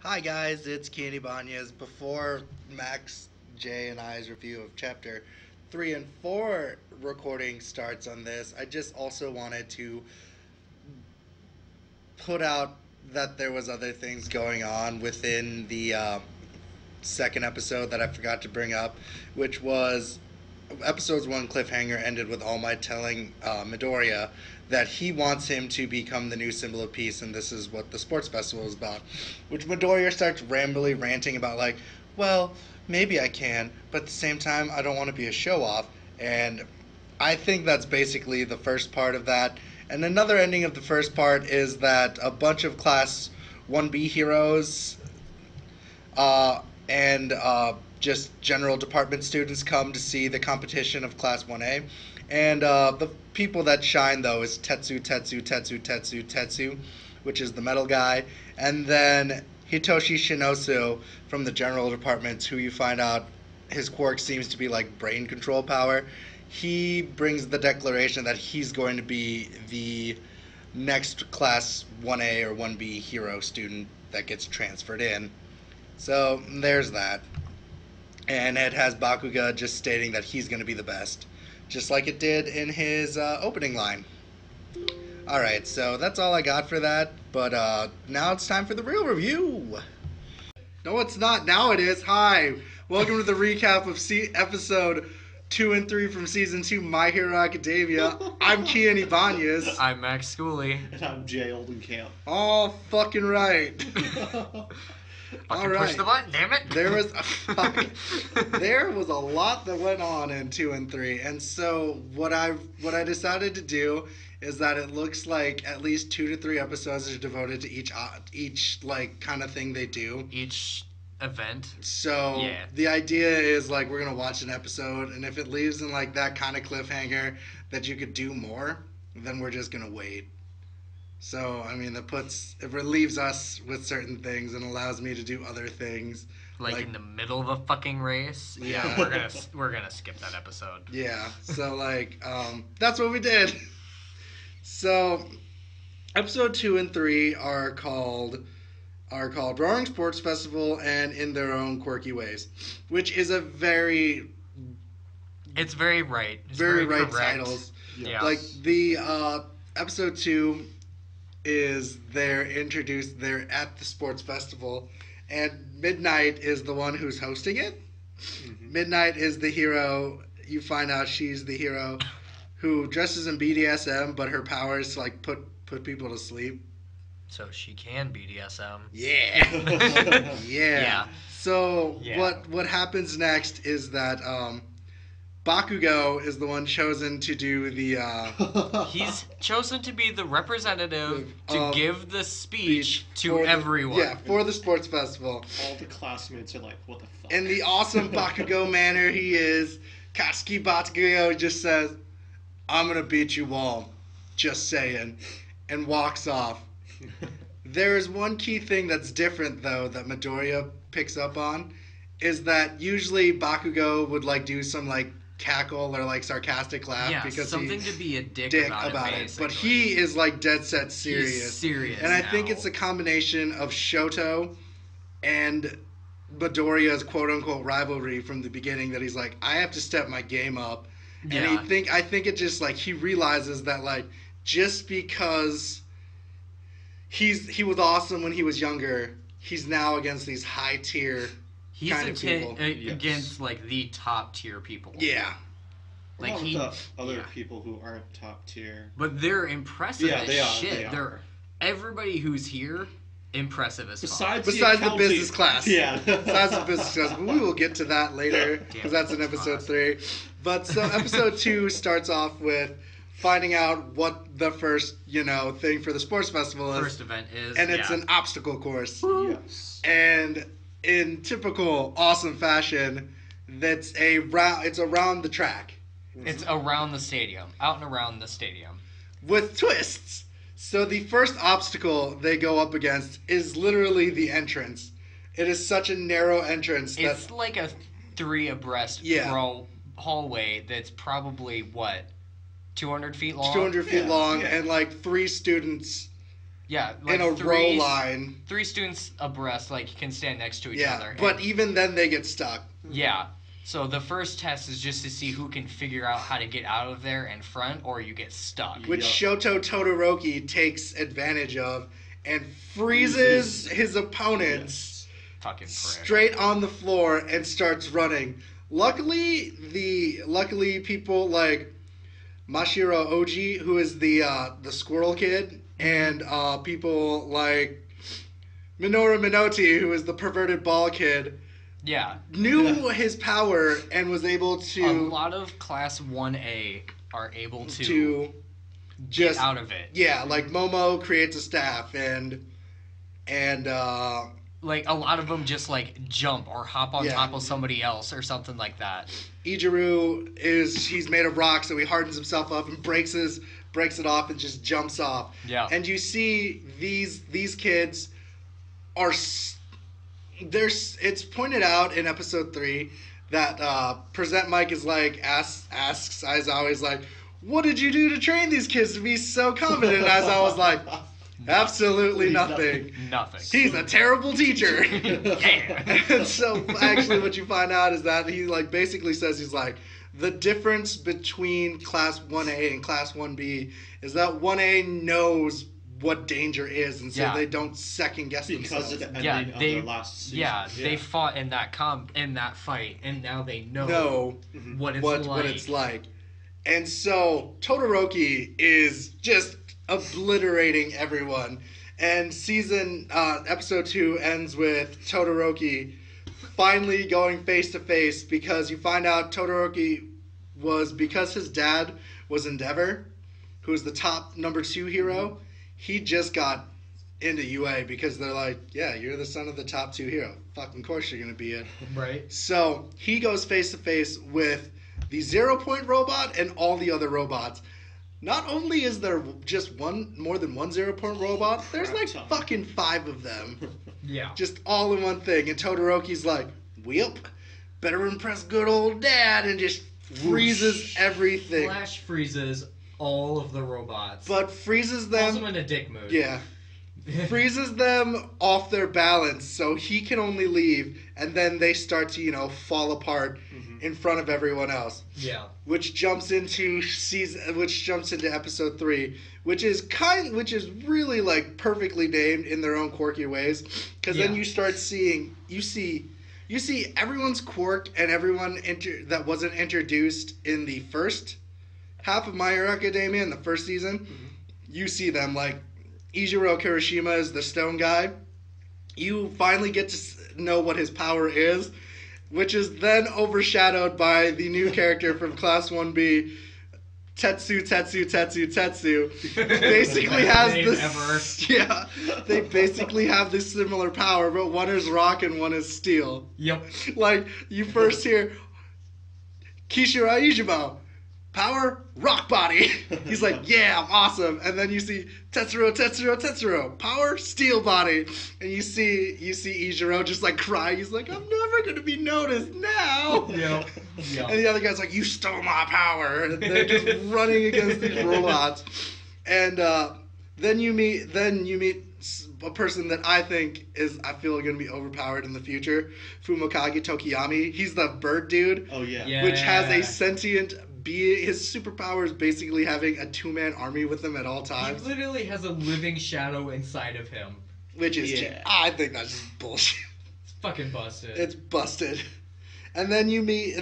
Hi guys, it's Kien Ibanez. Before Max, Jay, and I's review of Chapter 3 and 4 recording starts on this, I just also wanted to put out that there was other things going on within the second episode that I forgot to bring up, which was episode's one cliffhanger ended with All Might telling Midoriya that he wants him to become the new symbol of peace, and this is what the sports festival is about. Which Midoriya starts ranting about, like, well, maybe I can, but at the same time, I don't want to be a show-off. And I think that's basically the first part of that. And another ending of the first part is that a bunch of Class 1B heroes and just general department students come to see the competition of Class 1A. And the people that shine, though, is Tetsu, which is the metal guy. And then Hitoshi Shinosu from the general department, who you find out his quirk seems to be like brain control power. He brings the declaration that he's going to be the next Class 1A or 1B hero student that gets transferred in. So there's that. And it has Bakuga just stating that he's going to be the best, just like it did in his opening line. Alright, so that's all I got for that, but now it's time for the real review. No, it's not. Now it is. Hi. Welcome to the recap of episode 2 and 3 from Season 2, My Hero Academia. I'm Kien Ibanez. I'm Max Schooley. And I'm Jay Oldenkamp. All fucking right. Fucking push the button, damn it. There was a lot that went on in 2 and 3, and so what I decided to do is that it looks like at least 2 to 3 episodes are devoted to each like kind of thing they do. Each event. So yeah. The idea is like we're gonna watch an episode, and if it leaves in like that kind of cliffhanger that you could do more, then we're just gonna wait. So, I mean, it relieves us with certain things and allows me to do other things. Like in the middle of a fucking race? Yeah. We're gonna skip that episode. Yeah, so, that's what we did. So, episode 2 and 3 are called Roaring Sports Festival and In Their Own Quirky Ways, which is It's very right. It's very right correct. titles. Yeah. Like, the episode 2 is they're at the sports festival, and Midnight is the one who's hosting it. Mm-hmm. Midnight is the hero. You find out she's the hero who dresses in BDSM, but her power is to like put people to sleep. So she can BDSM. Yeah. Yeah. So yeah. What happens next is that Bakugo is the one chosen to do the... He's chosen to be the representative to give the speech to everyone. Yeah, for the sports festival. All the classmates are like, what the fuck? In the awesome Bakugo manner he is, Katsuki Bakugo just says, I'm going to beat you all. Just saying. And walks off. There is one key thing that's different, though, that Midoriya picks up on, is that usually Bakugo would, do some, cackle or sarcastic laugh because something to be a dick about it. But he is dead set serious. He's serious. And I think it's a combination of Shoto and Midoriya's quote unquote rivalry from the beginning that he's like, I have to step my game up. Yeah. And I think it just he realizes that just because he was awesome when he was younger, he's now against these high tier He's against the top tier people. Yeah. The other people who aren't top tier. But they're impressive as shit. They are. Everybody who's here, impressive as fuck. Besides the business class. Yeah. Besides the business class. But we will get to that later, because that's in episode 3. But so episode 2 starts off with finding out what the first, thing for the sports festival is. First event is. And it's an obstacle course. Yes. And in typical awesome fashion, it's around the track. It's around the stadium. Out and around the stadium. With twists. So the first obstacle they go up against is literally the entrance. It is such a narrow entrance. It's like a 3 abreast hallway that's probably, 200 feet long? 200 feet long, and 3 students Yeah, like in a row line. 3 students abreast, like, can stand next to each other. But even then they get stuck. Yeah. So the first test is just to see who can figure out how to get out of there in front, or you get stuck. Which Shoto Todoroki takes advantage of and freezes his opponents Fucking prick. straight on the floor and starts running. Luckily people like Mashiro Oji, who is the squirrel kid, and people like Minoru Minotti, who is the perverted ball kid, knew his power and was able to... A lot of Class 1A are able to get out of it. Yeah, like Momo creates a staff, and like, a lot of them just, like, jump or hop on top of somebody else or something like that. Ijiru he's made of rock, so he hardens himself up and breaks it off and just jumps off. Yeah. And you see these kids are... It's pointed out in episode 3 that Present Mike is like, asks Aizawa, he's like, what did you do to train these kids to be so confident? And Aizawa was like, absolutely nothing. Nothing. He's a terrible teacher. And so actually what you find out is that he like basically says, he's like, the difference between Class 1A and Class 1B is that 1A knows what danger is, and so they don't second guess themselves. Because of the ending of their last season. They fought in that fight, and now they know what it's like. And so Todoroki is just obliterating everyone. And episode 2 ends with Todoroki finally going face to face, because you find out Todoroki because his dad was Endeavor, who is the top number 2 hero. He just got into UA because they're like, yeah, you're the son of the top 2 hero. Fucking course you're going to be it. Right. So he goes face to face with the 0 Point robot and all the other robots. Not only is there just more than one 0 Point robot, there's like fucking 5 of them. Yeah. Just all in one thing. And Todoroki's like, whip, better impress good old dad, and just freezes everything. Flash freezes all of the robots. But freezes them... Also in a dick mood. Yeah. Freezes them off their balance, so he can only leave, and then they start to, fall apart in front of everyone else. Yeah. Which jumps into episode 3, which is really like perfectly named in their own quirky ways, because then you start seeing you see everyone's quirk and everyone that wasn't introduced in the first half of My Hero Academia in the first season. You see them, like Ijiro Kirishima is the stone guy. You finally get to know what his power is, which is then overshadowed by the new character from Class 1B, Tetsu. Basically has this... Yeah, they basically have this similar power, but one is rock and one is steel. Yep. Like, you first hear Kishira Ichiban, power, rock body. He's like, yeah, I'm awesome. And then you see Tetsuro, power, steel body. And you see Ijiro just like cry. He's like, I'm never gonna be noticed now. Yep. And the other guy's like, you stole my power. And they're just running against these robots. And then you meet a person that I feel gonna be overpowered in the future, Fumokage Tokiyami. He's the bird dude. Oh yeah. Which has a sentient being. His superpower is basically having a 2-man army with him at all times. He literally has a living shadow inside of him. Which is I think that's just bullshit. It's fucking busted. It's busted. And then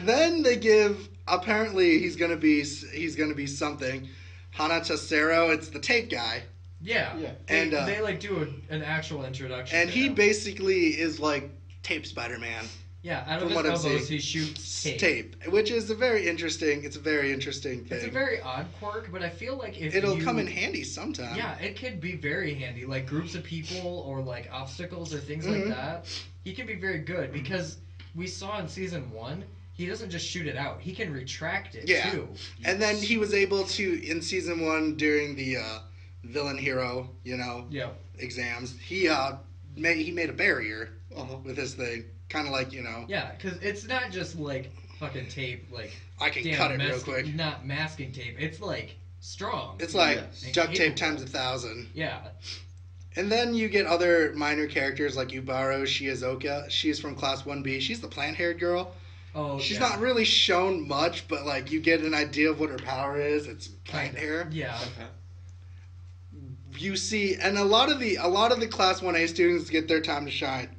then they give, apparently he's gonna be something. Hanata Sero, it's the tape guy. Yeah. And they like do an actual introduction. And he basically is like Tape Spider-Man. Yeah, out of his elbows he shoots tape. Which is a very interesting thing. It's a very odd quirk, but I feel like it'll come in handy sometime. Yeah, it could be very handy. Like groups of people or like obstacles or things like that. He can be very good because we saw in season 1, he doesn't just shoot it out. He can retract it too. And then he was able to, in season 1 during the villain hero, exams, he made a barrier with his thing. Kind of like, Yeah, because it's not just like fucking tape, like... I can cut it real quick. Not masking tape. It's like strong. It's like duct tape times 1,000. Yeah. And then you get other minor characters like Ubaro Shizuoka. She's from Class 1B. She's the plant-haired girl. Oh, She's yeah. not really shown much, but like you get an idea of what her power is. It's plant hair. Yeah. Okay. You see, and a lot of the Class 1A students get their time to shine.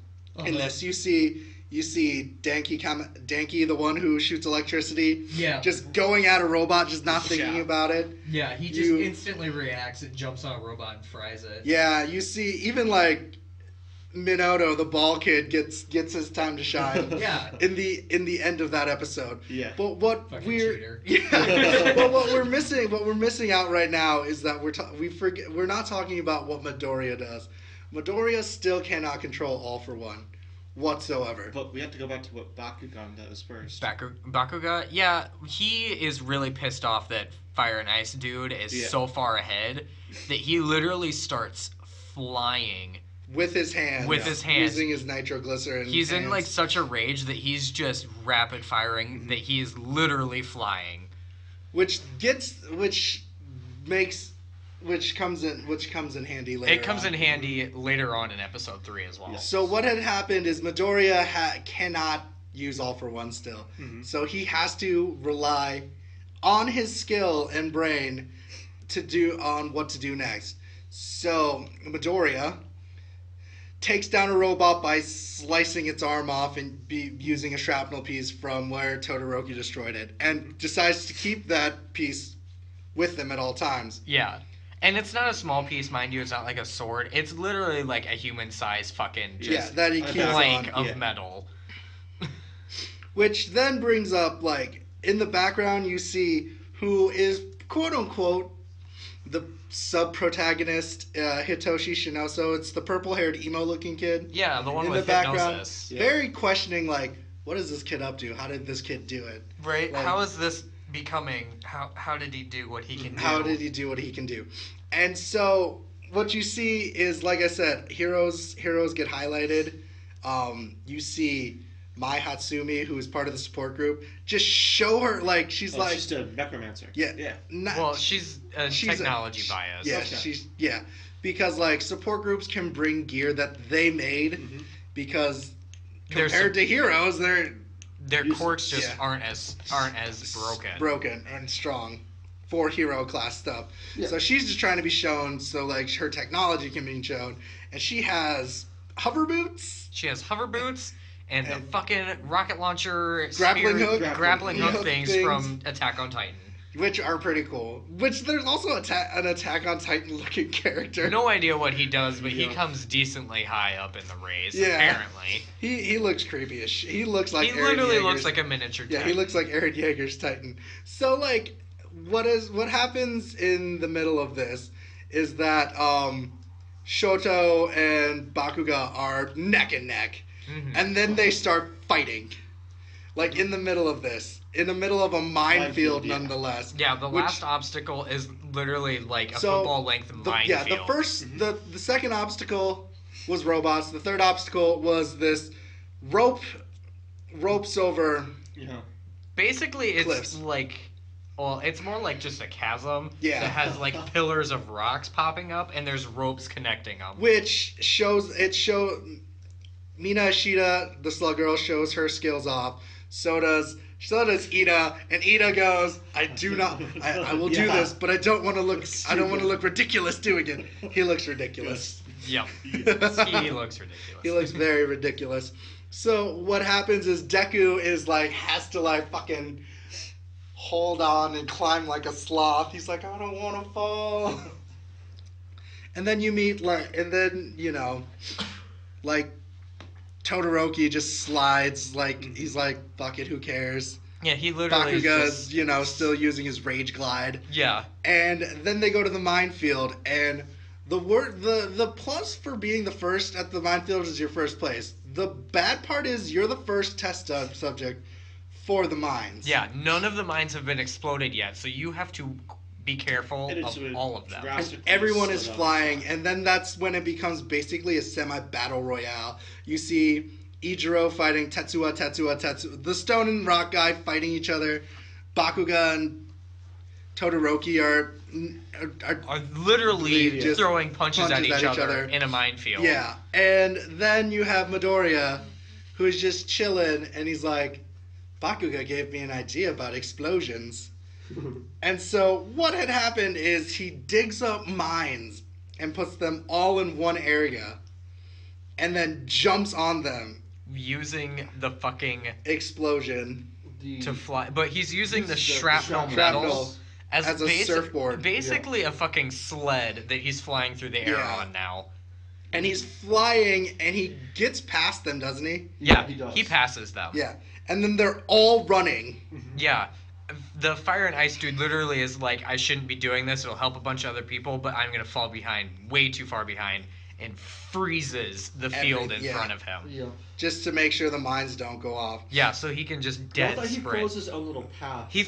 In this, you see Danky, the one who shoots electricity, Yeah. just going at a robot, just not thinking about it. Yeah, he just instantly reacts and jumps on a robot and fries it. Yeah, you see, even like Minato, the ball kid, gets his time to shine. Yeah. In the end of that episode. Yeah. But what Fucking we're cheater. yeah. But what we're missing out right now is that we're not talking about what Midoriya does. Midoriya still cannot control All for One whatsoever. But we have to go back to what Bakugan does first. Bakugan? Yeah, he is really pissed off that Fire and Ice Dude is so far ahead that he literally starts flying. With his hands. Using his nitroglycerin. He's in like such a rage that he's just rapid firing that he is literally flying. Which comes in handy later. It comes in handy later on in episode 3 as well. Yeah. So what had happened is Midoriya cannot use All for One still. Mm-hmm. So he has to rely on his skill and brain on what to do next. So Midoriya takes down a robot by slicing its arm off and using a shrapnel piece from where Todoroki destroyed it, and decides to keep that piece with them at all times. Yeah. And it's not a small piece, mind you. It's not like a sword. It's literally like a human-sized fucking that he keeps plank on. of metal. Which then brings up, like, in the background you see who is, quote-unquote, the sub-protagonist, Hitoshi Shinoso. It's the purple-haired, emo-looking kid. Yeah, the one in with the background, hypnosis. Yeah. very questioning, like, what is this kid up to? How did this kid do it? Right? Like, how is this becoming? How did he do what he can do? How did he do what he can do? And so what you see is, like I said, heroes get highlighted. You see Mai Hatsumi, who is part of the support group, just show her, like, she's just a necromancer. Yeah. Well, she's technology bias. Yeah, Okay. because like support groups can bring gear that they made because compared to heroes, their quirks just Yeah. aren't as broken. and strong for hero class stuff. Yeah. So she's just trying to be shown so like her technology can be shown, and she has hover boots. She has hover boots and the fucking rocket launcher, Grappling hook things from Attack on Titan. Which are pretty cool. Which there's also an Attack on Titan looking character. No idea what he does, but he comes decently high up in the race. Yeah. Apparently, He looks creepy as shit. He looks like he Eren literally Yeager's- looks like a miniature. Yeah, Titan. he looks like Eren Yeager's Titan. So like, what happens in the middle of this is that Shoto and Bakuga are neck and neck, and then they start fighting, like in the middle of this, in the middle of a minefield, nonetheless. Yeah, the last obstacle is literally like a So, football-length minefield. Yeah, the second obstacle was robots. The third obstacle was this ropes over. Yeah. Basically, it's cliffs. like, well, it's more like just a chasm Yeah. that has like pillars of rocks popping up, and there's ropes connecting them. Which Mina Ishida, the slug girl, shows her skills off. So does Ida, and Ida goes, I will do this, but I don't want to look ridiculous doing it. He looks ridiculous. Yep. He looks ridiculous. He looks very ridiculous. So what happens is Deku has to fucking hold on and climb like a sloth. He's like, I don't want to fall. And then you meet Todoroki just slides, he's like, fuck it, who cares? Yeah, he literally Bakuga's, still using his rage glide. Yeah. And then they go to the minefield, and the plus for being the first at the minefield is your first place. The bad part is you're the first test subject for the mines. Yeah, none of the mines have been exploded yet, so you have to be careful of all of them. And everyone is flying, and then that's when it becomes basically a semi-battle royale. You see Ijiro fighting Tetsuya, the stone and rock guy fighting each other. Bakuga and Todoroki are Are literally just throwing punches at each other in a minefield. Yeah, and then you have Midoriya, who's just chilling, and he's like, Bakuga gave me an idea about explosions. And so what had happened is he digs up mines and puts them all in one area, and then jumps on them. Using the fucking explosion to fly, but he's using the shrapnel metal as a surfboard. Basically a fucking sled that he's flying through the air on now. And he's flying, and he gets past them, doesn't he? Yeah, he does. He passes them. Yeah, and then they're all running. Yeah. The Fire and Ice dude literally is like, I shouldn't be doing this, it'll help a bunch of other people, but I'm going to fall behind, way too far behind, and freezes the field in front of him. Yeah. Just to make sure the mines don't go off. Yeah, so he can just dead I thought he sprint. froze his own little path. He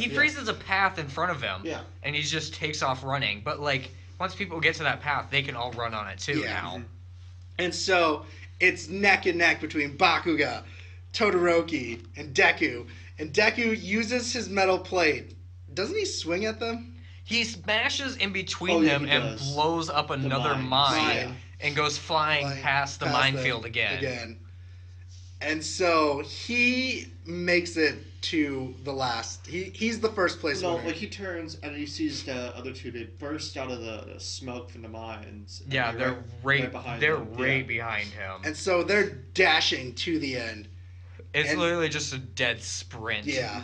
freezes a path in front of him, and he just takes off running. But, like, once people get to that path, they can all run on it, too, now. And so, it's neck and neck between Bakuga, Todoroki, and Deku. And Deku uses his metal plate. Doesn't he swing at them? He smashes in between them and blows up another mine and goes flying past the minefield again. And so he makes it to the last. He's the first place winner. Like he turns and he sees the other two. They burst out of the smoke from the mines. Yeah, they're right behind him. And so they're dashing to the end. It's literally just a dead sprint. Yeah.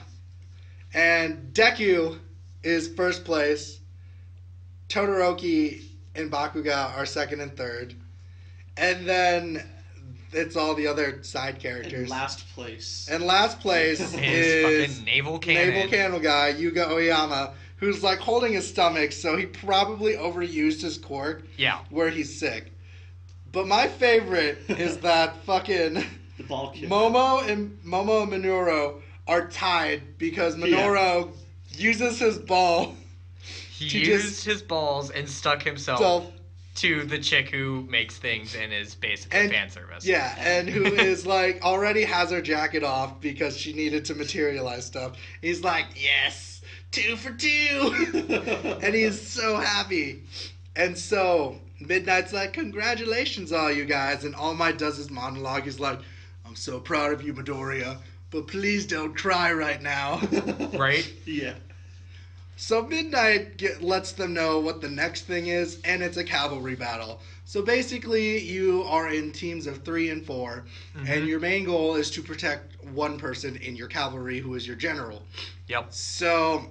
And Deku is first place. Todoroki and Bakuga are second and third. And then it's all the other side characters. And last place. is fucking naval cannon guy, Yuga Oyama, who's like holding his stomach, so he probably overused his quirk. Yeah. Where he's sick. But my favorite is that fucking the ball kid. Momo and Minoru are tied because Minoru uses his ball. He used his balls and stuck himself to the chick who makes things and is basically fan service. Yeah, and who is like already has her jacket off because she needed to materialize stuff. He's like, yes, 2 for 2. And he's so happy. And so Midnight's like, congratulations all you guys. And All Might does his monologue. He's like, I'm so proud of you, Midoriya, but please don't cry right now. Right? Yeah. So Midnight lets them know what the next thing is, and it's a cavalry battle. So basically, you are in teams of 3 and 4, and your main goal is to protect one person in your cavalry, who is your general. Yep. So...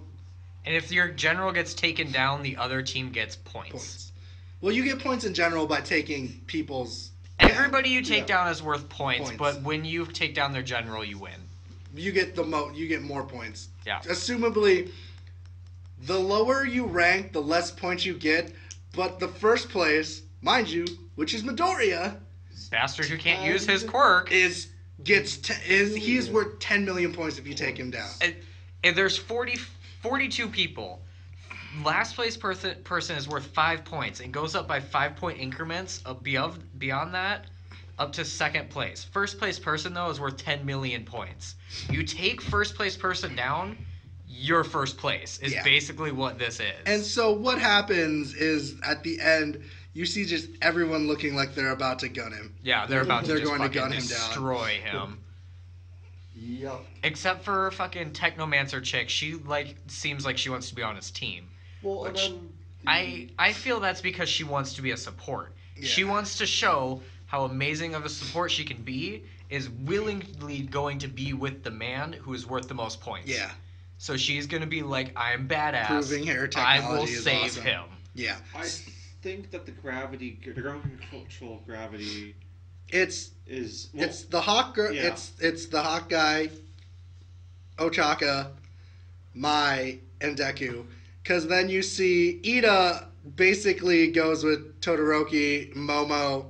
And if your general gets taken down, the other team gets points. Well, you get points in general by taking people's... Everybody you take down is worth points, but when you take down their general, you win. You get you get more points. Yeah. Assumably, the lower you rank, the less points you get, but the first place, mind you, which is Midoriya, bastard who can't use his quirk, he's worth 10 million points if you take him down. And there's 42 people. Last place person is worth 5 points and goes up by 5-point increments beyond that up to second place. First place person, though, is worth 10 million points. You take first place person down, you're first place is basically what this is. And so what happens is at the end, you see just everyone looking like they're about to gun him. Yeah, they're going to gun him down. Destroy him. Yep. Except for fucking Technomancer chick, she seems like she wants to be on his team. Well, which I feel that's because she wants to be a support. Yeah. She wants to show how amazing of a support she can be, is willingly going to be with the man who is worth the most points. Yeah. So she's going to be like, I'm badass. Proving her technology I will save awesome. him. Yeah. I think that the ground control gravity it's the Hawk it's the Hawk guy, Ochaka, Mai, and Deku. Because then you see Ida basically goes with Todoroki, Momo,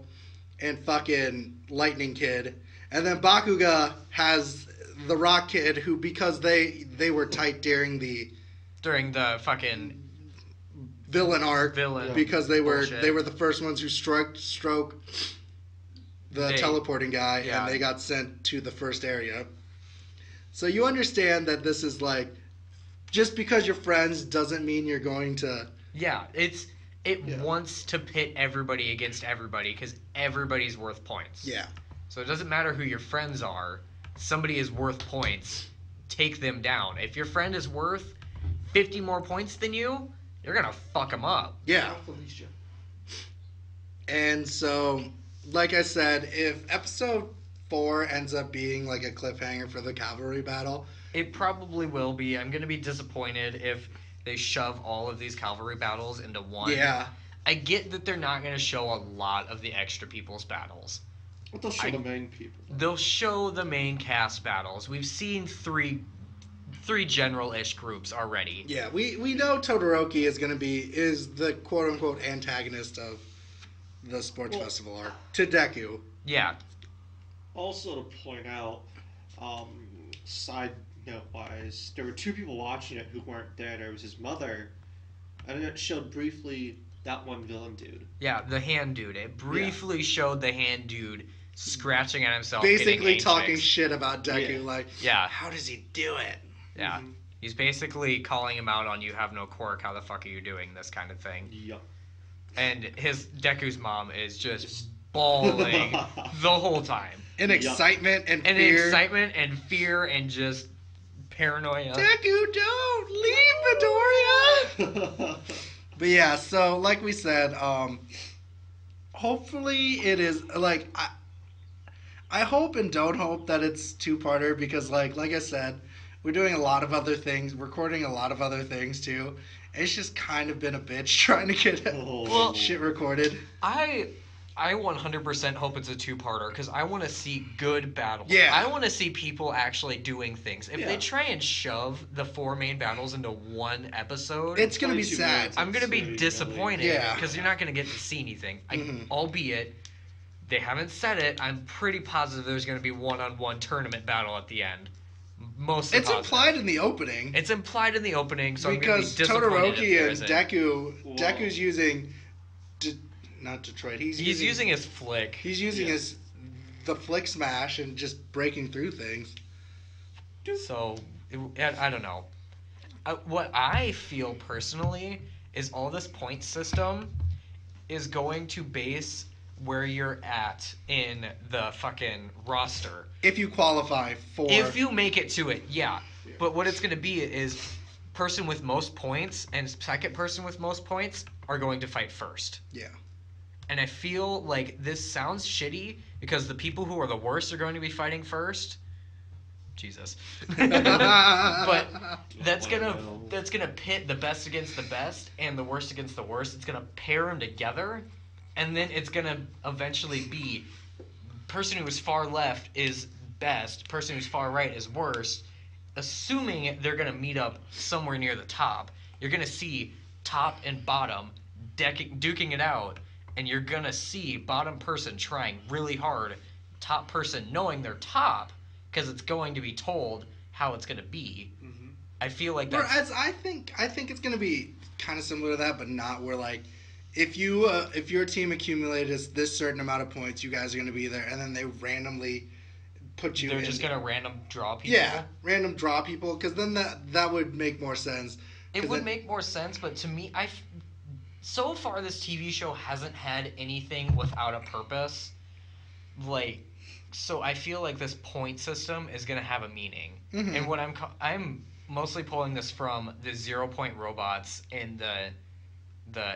and fucking Lightning Kid. And then Bakuga has the Rock Kid, who, because they were tight during the fucking villain arc, because they were the first ones who stroke the teleporting guy, and they got sent to the first area. So you understand that this is like just because you're friends doesn't mean you're going to. Yeah, it wants to pit everybody against everybody because everybody's worth points. Yeah. So it doesn't matter who your friends are. Somebody is worth points. Take them down. If your friend is worth 50 more points than you, you're going to fuck them up. Yeah. And so, like I said, if episode 4 ends up being like a cliffhanger for the cavalry battle, it probably will be. I'm going to be disappointed if they shove all of these cavalry battles into one. Yeah. I get that they're not going to show a lot of the extra people's battles. But they'll show the main people. They'll show the main cast battles. We've seen three general-ish groups already. Yeah, we know Todoroki is the quote-unquote antagonist of the sports festival arc to Deku. Yeah. Also to point out, side note-wise, there were 2 people watching it who weren't there. There was his mother, and then it showed briefly that one villain dude. Yeah, the hand dude. It briefly showed the hand dude scratching at himself, basically talking shit about Deku, yeah. How does he do it? Yeah. Mm-hmm. He's basically calling him out on you have no quirk, how the fuck are you doing this kind of thing. Yup. And Deku's mom is just bawling the whole time. In excitement and fear. In excitement and fear and just paranoia. Deku, don't leave Midoriya! But yeah, so like we said, hopefully it is, like, I hope and don't hope that it's 2-parter because, like I said, we're doing a lot of other things, recording a lot of other things too. It's just kind of been a bitch trying to get shit recorded. I 100% hope it's a 2-parter because I want to see good battles. Yeah. I want to see people actually doing things. If they try and shove the 4 main battles into one episode, it's going to be sad. I'm going to be disappointed because you're not going to get to see anything. Albeit, they haven't said it, I'm pretty positive there's going to be one-on-one tournament battle at the end. Mostly it's implied in the opening. It's implied in the opening, so because I'm going to be disappointed Todoroki and Deku's using, not Detroit. He's using his flick. He's using the flick smash and just breaking through things. So I don't know. What I feel personally is all this point system is going to base where you're at in the fucking roster. If you qualify for... If you make it to it, yeah. But what it's going to be is person with most points and second person with most points are going to fight first. Yeah. And I feel like this sounds shitty because the people who are the worst are going to be fighting first. Jesus. But that's gonna pit the best against the best and the worst against the worst. It's gonna pair them together. And then it's going to eventually be person who is far left is best, person who's far right is worst, assuming they're going to meet up somewhere near the top. You're going to see top and bottom duking it out, and you're going to see bottom person trying really hard, top person knowing they're top, because it's going to be told how it's going to be. Mm-hmm. I feel like that's... Whereas I think it's going to be kind of similar to that, but not where, like, if your team accumulated this certain amount of points, you guys are going to be there, and then they randomly put you. They're just going to random draw people. Yeah, random draw people, because then that would make more sense. It would make more sense, but to me, so far this TV show hasn't had anything without a purpose. Like, so I feel like this point system is going to have a meaning, and what I'm mostly pulling this from the 0-point robots in the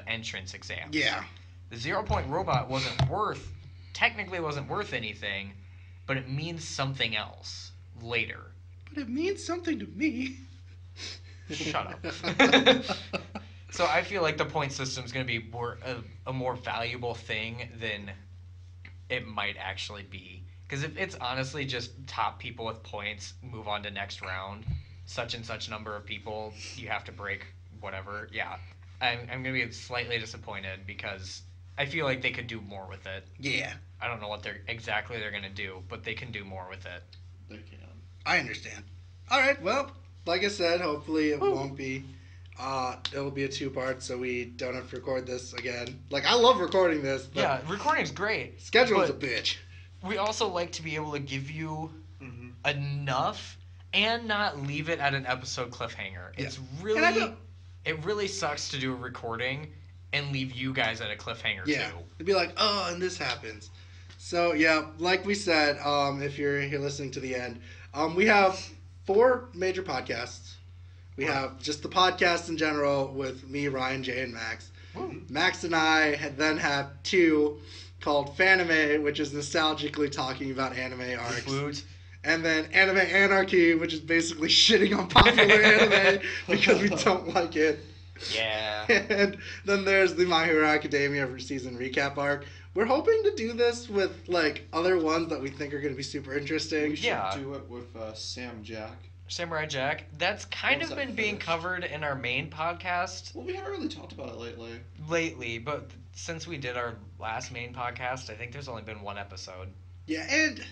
entrance exams. Yeah. The 0-point robot technically wasn't worth anything, but it means something else later. But it means something to me. Shut up. So I feel like the point system is going to be a more valuable thing than it might actually be. Because if it's honestly just top people with points move on to next round, such and such number of people, you have to break whatever, yeah. I'm going to be slightly disappointed because I feel like they could do more with it. Yeah. I don't know what they're going to do, but they can do more with it. They can. I understand. All right, well, like I said, hopefully it won't be. It'll be a 2-part, so we don't have to record this again. Like, I love recording this. But yeah, recording's great. Schedule's a bitch. We also like to be able to give you enough and not leave it at an episode cliffhanger. Yeah. It's And I really, don't- it really sucks to do a recording and leave you guys at a cliffhanger Yeah, too. it'd be like, oh, and this happens. So yeah, like we said, if you're here listening to the end, we have 4 major podcasts. We have just the podcast in general with me, Ryan, Jay, and Max. Woo. Max and I then have 2 called Fanime, which is nostalgically talking about anime arcs. Woot. And then Anime Anarchy, which is basically shitting on popular anime because we don't like it. Yeah. And then there's the My Hero Academia season recap arc. We're hoping to do this with like other ones that we think are going to be super interesting. We should Yeah. do it with Sam Jack. Samurai Jack. That's kind Once of that been being finished. covered in our main podcast Well, we haven't really talked about it lately, but since we did our last main podcast, I think there's only been 1 episode. Yeah, and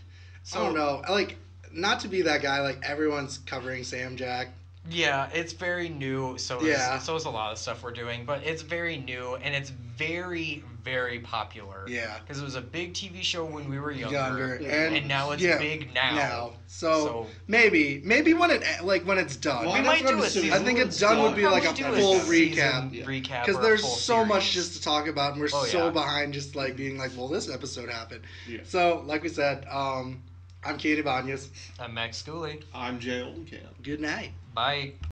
I don't know, like not to be that guy, like everyone's covering Sam Jack. Yeah, it's very new. So is, Yeah. so is a lot of stuff we're doing, but it's very new and it's very, very popular. Yeah. Because it was a big TV show when we were younger, Yeah. and now it's yeah, big now. So maybe when it's done. Well, we that's might what do I'm a assuming. season. I think We'll it's done would be like a Probably do full season recap. Yeah. recap Because or a there's full so much series. just to talk about, and we're Oh, so yeah. behind just like being like, well, this episode happened. Yeah. So, like we said, I'm Kien Ibanez. I'm Max Schooley. I'm Jay Oldenkamp. Good night. Bye.